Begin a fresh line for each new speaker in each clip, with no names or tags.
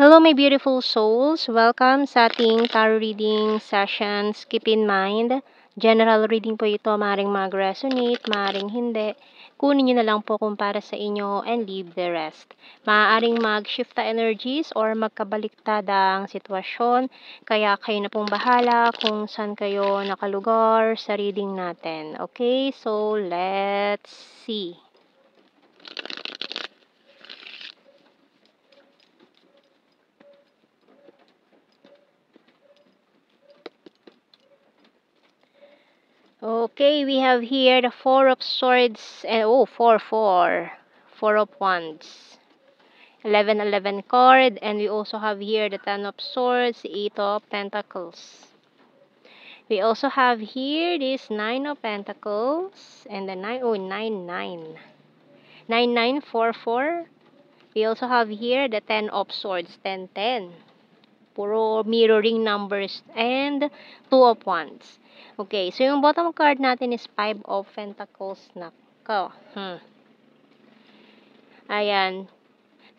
Hello my beautiful souls! Welcome sa ating tarot reading sessions. Keep in mind, general reading po ito, maaaring mag-resonate, maaaring hindi. Kunin nyo na lang po kung para sa inyo and leave the rest. Maaaring mag-shift na energies or magkabaliktad ang sitwasyon, kaya kayo na pong bahala kung saan kayo nakalugar sa reading natin. Okay, so let's see. Okay, we have here the Four of Swords and 4, 4. Four of Wands. 11 card, and we also have here the Ten of Swords, Eight of Pentacles. We also have here this Nine of Pentacles and the 9. 9944. We also have here the Ten of Swords, 10. Puro mirroring numbers and Two of Wands. Okay, so yung bottom card natin is Five of Pentacles na ko. Ayan.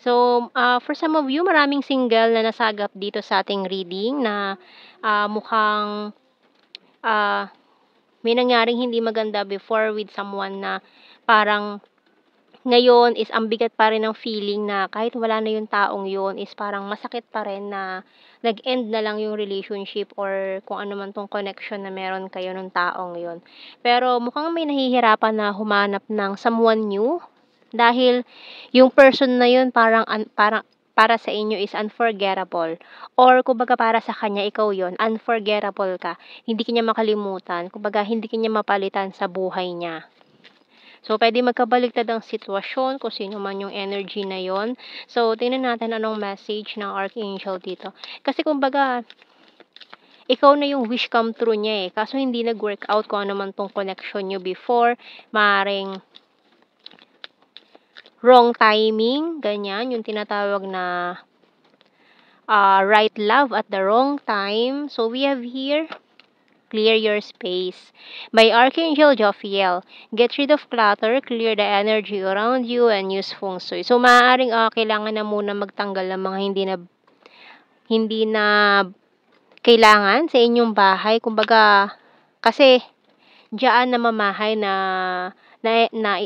So, for some of you, maraming single na nasagap dito sa ating reading na mukhang may nangyaring hindi maganda before with someone na parang ngayon is ang bigat pa rin ng feeling na kahit wala na yung taong yun is parang masakit pa rin na nag-end na lang yung relationship or kung ano man tong connection na meron kayo ng taong yun. Pero mukhang may nahihirapan na humanap ng someone new dahil yung person na yun parang para sa inyo is unforgettable. Or kumbaga para sa kanya ikaw yun, unforgettable ka. Hindi kanya makalimutan. Kumbaga hindi kanya mapalitan sa buhay niya. So, pwede magkabaliktad ang sitwasyon kung sino man yung energy na yon. So, tingnan natin anong message ng Archangel dito. Kasi kumbaga, ikaw na yung wish come true niya eh. Kaso hindi nag-work out kung ano man tong connection nyo before. Maaring wrong timing, ganyan, yung tinatawag na right love at the wrong time. So, we have here, clear your space. By Archangel Jophiel, get rid of clutter, clear the energy around you, and use feng shui. So, maaaring kailangan na muna magtanggal ng mga hindi na kailangan sa inyong bahay. Kumbaga, kasi diyan namamahay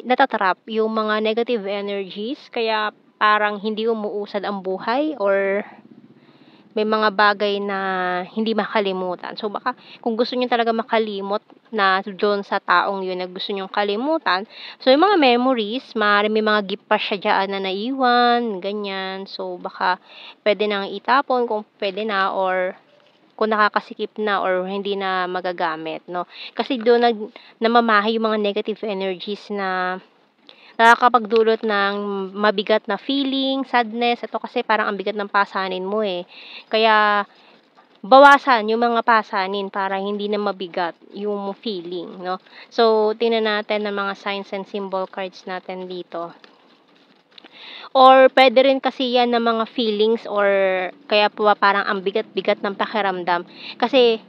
natatrap yung mga negative energies. Kaya parang hindi umuusad ang buhay or may mga bagay na hindi makalimutan. So, baka kung gusto niyo talaga makalimot na doon sa taong yun na gusto niyong kalimutan, so, yung mga memories, may mga gift pa siya dyan na naiwan, ganyan. So, baka pwede nang itapon kung pwede na or kung nakakasikip na or hindi na magagamit, no? Kasi doon namamahay yung mga negative energies na nakakapagdulot ng mabigat na feeling, sadness. Ito kasi parang ang bigat ng pasanin mo eh. Kaya, bawasan yung mga pasanin para hindi na mabigat yung feeling, no? So, tingnan natin ng mga signs and symbol cards natin dito. Or, pwede rin kasi yan ng mga feelings or kaya po parang ang bigat-bigat ng pakiramdam. Kasi,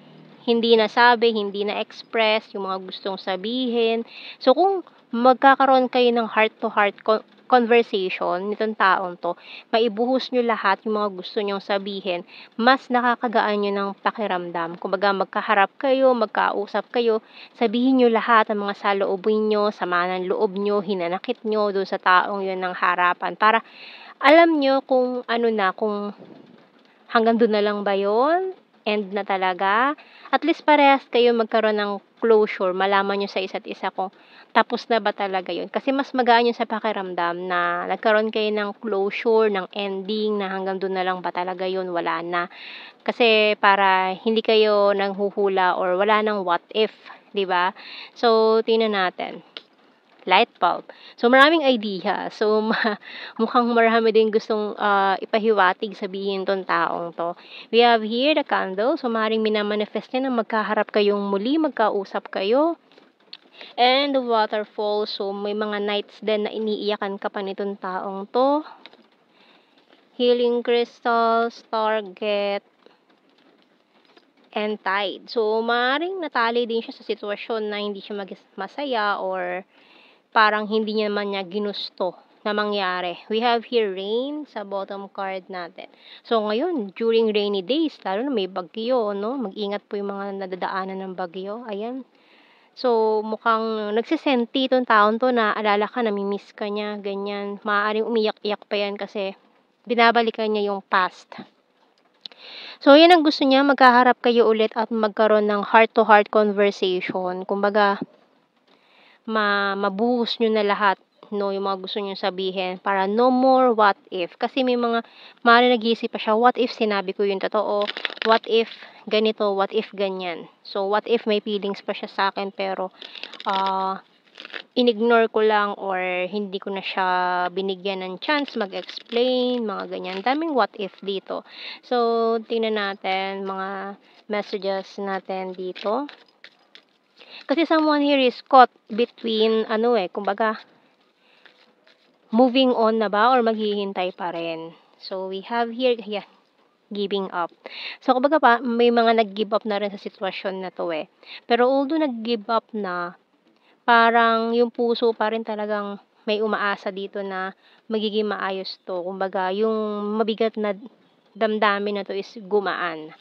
hindi nasabi, hindi na-express yung mga gustong sabihin. So, kung magkakaroon kayo ng heart-to-heart conversation nitong taong to, maibuhos nyo lahat yung mga gusto nyong sabihin, mas nakakagaan nyo ng pakiramdam. Kumbaga, magkaharap kayo, magkausap kayo, sabihin nyo lahat ang mga saloobin nyo, sama ng loob nyo, hinanakit nyo doon sa taong yun ng harapan. Para alam nyo kung ano na, kung hanggang doon na lang ba yun? End na talaga? At least parehas kayo magkaroon ng closure, malaman nyo sa isa't isa kung tapos na ba talaga yun. Kasi mas magaan yun sa pakiramdam na nagkaroon kayo ng closure, ng ending, na hanggang doon na lang ba talaga yun, wala na. Kasi para hindi kayo nanghuhula or wala nang what if, di ba? So, tingnan natin. Light bulb. So, maraming idea. So, mukhang marami din gustong ipahiwatig, sabihin tong taong to. We have here the candle. So, maaaring minamanifest niya na magkaharap kayong muli, magkausap kayo. And the waterfall. So, may mga nights din na iniiyakan ka pa nitong taong to. Healing crystals, target, and tide. So, maaaring natali din siya sa sitwasyon na hindi siya masaya or parang hindi niya naman niya ginusto na mangyari. We have here rain sa bottom card natin. So, ngayon, during rainy days, lalo na may bagyo, no? Mag-ingat po yung mga nadadaanan ng bagyo. Ayan. So, mukhang nagsisenti itong taon to na alala ka, namimiss ka niya, ganyan. Maaaring umiyak-iyak pa yan kasi binabalikan niya yung past. So, yan ang gusto niya, magkaharap kayo ulit at magkaroon ng heart-to-heart conversation. Kumbaga, mabuhos nyo na lahat, no, yung mga gusto nyo sabihin para no more what if. Kasi may mga maaari nag-iisip pa siya, what if sinabi ko yung totoo? What if ganito? What if ganyan? So, what if may feelings pa siya sa akin pero in-ignore ko lang or hindi ko na siya binigyan ng chance mag-explain, mga ganyan. Daming what if dito. So, tingnan natin mga messages natin dito. Kasi someone here is caught between, kumbaga, moving on na ba or maghihintay pa rin. So, we have here, giving up. So, kumbaga pa, may mga nag-give up na rin sa sitwasyon na to eh. Pero although nag-give up na, parang yung puso pa rin talagang may umaasa dito na magiging maayos to. Kumbaga, yung mabigat na damdamin na to is gumaan.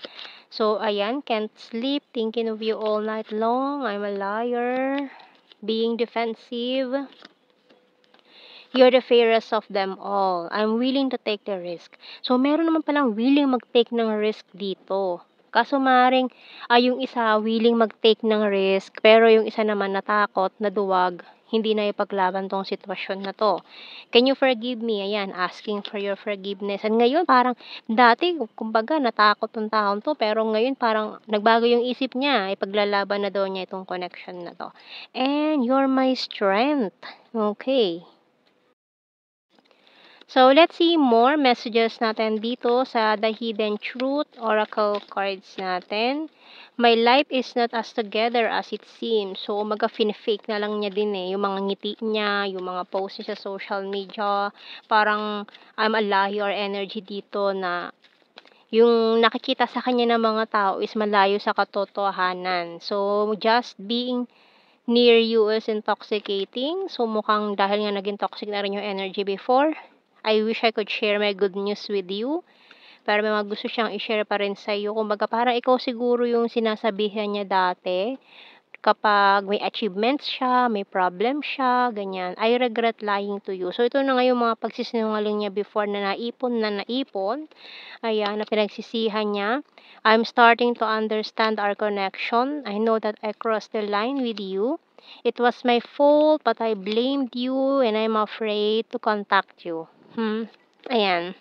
So, ayan, can't sleep, thinking of you all night long, I'm a liar, being defensive, you're the fairest of them all, I'm willing to take the risk. So, meron naman palang willing mag-take ng risk dito. Kaso maring, yung isa willing mag-take ng risk, pero yung isa naman natakot, naduwag, hindi na ipaglaban tong sitwasyon na to. Can you forgive me? Ayan, asking for your forgiveness. And ngayon, parang, dati, kumbaga, natakot tong taon to, pero ngayon, parang, nagbago yung isip niya, ipaglalaban na daw niya itong connection na to. And, you're my strength. Okay. So, let's see more messages natin dito sa The Hidden Truth Oracle cards natin. My life is not as together as it seems. So, fake na lang niya din eh. Yung mga ngiti niya, yung mga posts niya sa social media. Parang I'm a liar energy dito na yung nakikita sa kanya ng mga tao is malayo sa katotohanan. So, just being near you is intoxicating. So, mukhang dahil nga naging toxic na rin yung energy before, I wish I could share my good news with you. Pero may mga gusto siyang i-share pa rin sa iyo. Kumbaga, parang ikaw siguro yung sinasabihan niya dati. Kapag may achievements siya, may problem siya, ganyan. I regret lying to you. So, ito na nga yung mga pagsisinungaling niya before na naipon. Ayan, na pinagsisihan niya. I'm starting to understand our connection. I know that I crossed the line with you. It was my fault, but I blamed you and I'm afraid to contact you. Ayan.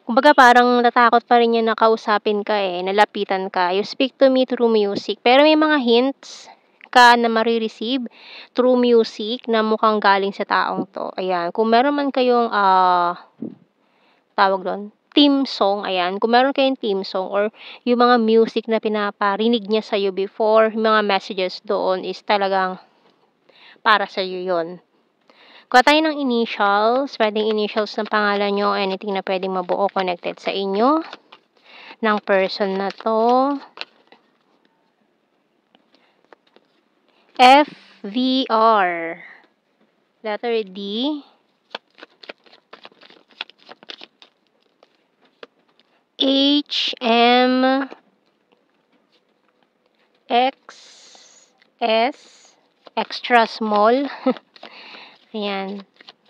Kumbaga parang natakot pa rin niya na kausapin ka eh, nalapitan ka. You speak to me through music. Pero may mga hints ka na marireceive through music na mukhang galing sa taong to. Ayan. Kung meron man kayong, tawag doon, theme song, ayan. Kung meron kayong theme song or yung mga music na pinaparinig niya sa'yo before, yung mga messages doon is talagang para sa'yo yun. Kuha tayo ng initials, pwedeng initials ng pangalan nyo, anything na pwedeng mabuo connected sa inyo, ng person na to. FVR, letter D, HM, XS, extra small. Ayan.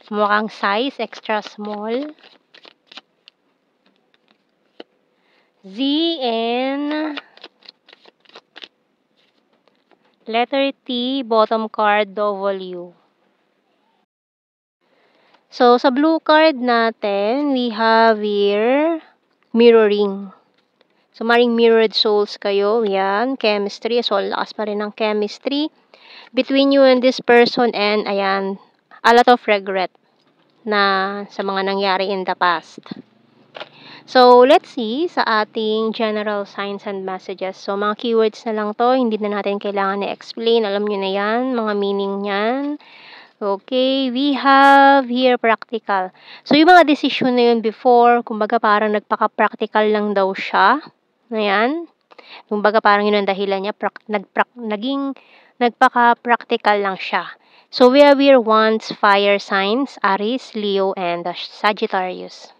Mukhang size, extra small. ZN, letter T, bottom card, W. So, sa blue card natin, we have here, mirroring. So, maring mirrored souls kayo. Yan, chemistry. So, lakas pa rin ng chemistry between you and this person, and ayan, a lot of regret na sa mga nangyari in the past. So, let's see sa ating general signs and messages. So, mga keywords na lang to. Hindi na natin kailangan na-explain. Alam nyo na yan, mga meaning yan. Okay, we have here practical. So, yung mga decision na yun before, kumbaga parang nagpaka-practical lang daw siya. Ayan. Kumbaga parang yun ang dahilan niya, nagpaka-practical lang siya. So we have here once fire signs, Aries, Leo, and Sagittarius.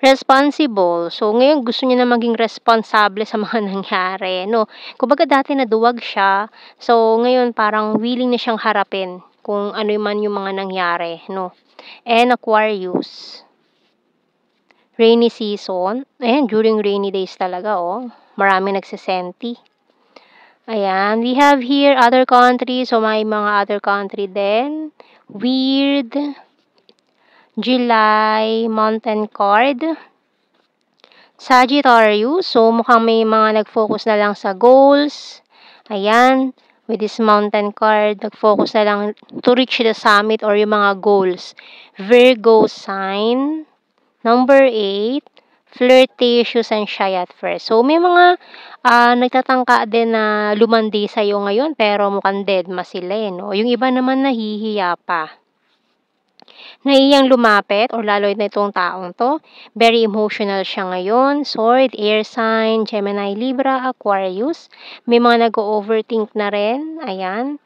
Responsible. So, ngayon gusto niya na maging responsable sa mga nangyari, no? Kumbaga dati naduwag siya, so ngayon parang willing na siyang harapin kung ano man yung mga nangyari, no? And Aquarius. Rainy season. Ayan, during rainy days talaga, oh. Marami nagsisenti. Ayan, we have here other countries, so may mga other country din. Weird. July, mountain card. Sagittarius, so mukhang may mga nag-focus na lang sa goals. Ayan, with this mountain card, nag-focus na lang to reach the summit or yung mga goals. Virgo sign, number 8, flirtatious and shy at first. So, may mga nagtatangka din na lumandi sa'yo ngayon, pero mukhang deadma sila eh, no? Yung iba naman nahihiya pa. Nahihiyang lumapit or lalo na itong taong 'to, very emotional siya ngayon. Sword, air sign, Gemini, Libra, Aquarius. May mga nag-o-overthink na rin, ayan.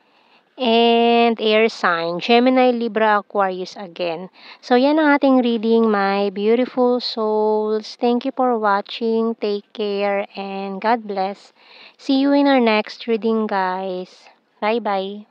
And air sign, Gemini, Libra, Aquarius again. So, yan ang ating reading, my beautiful souls. Thank you for watching. Take care and God bless. See you in our next reading, guys. Bye-bye.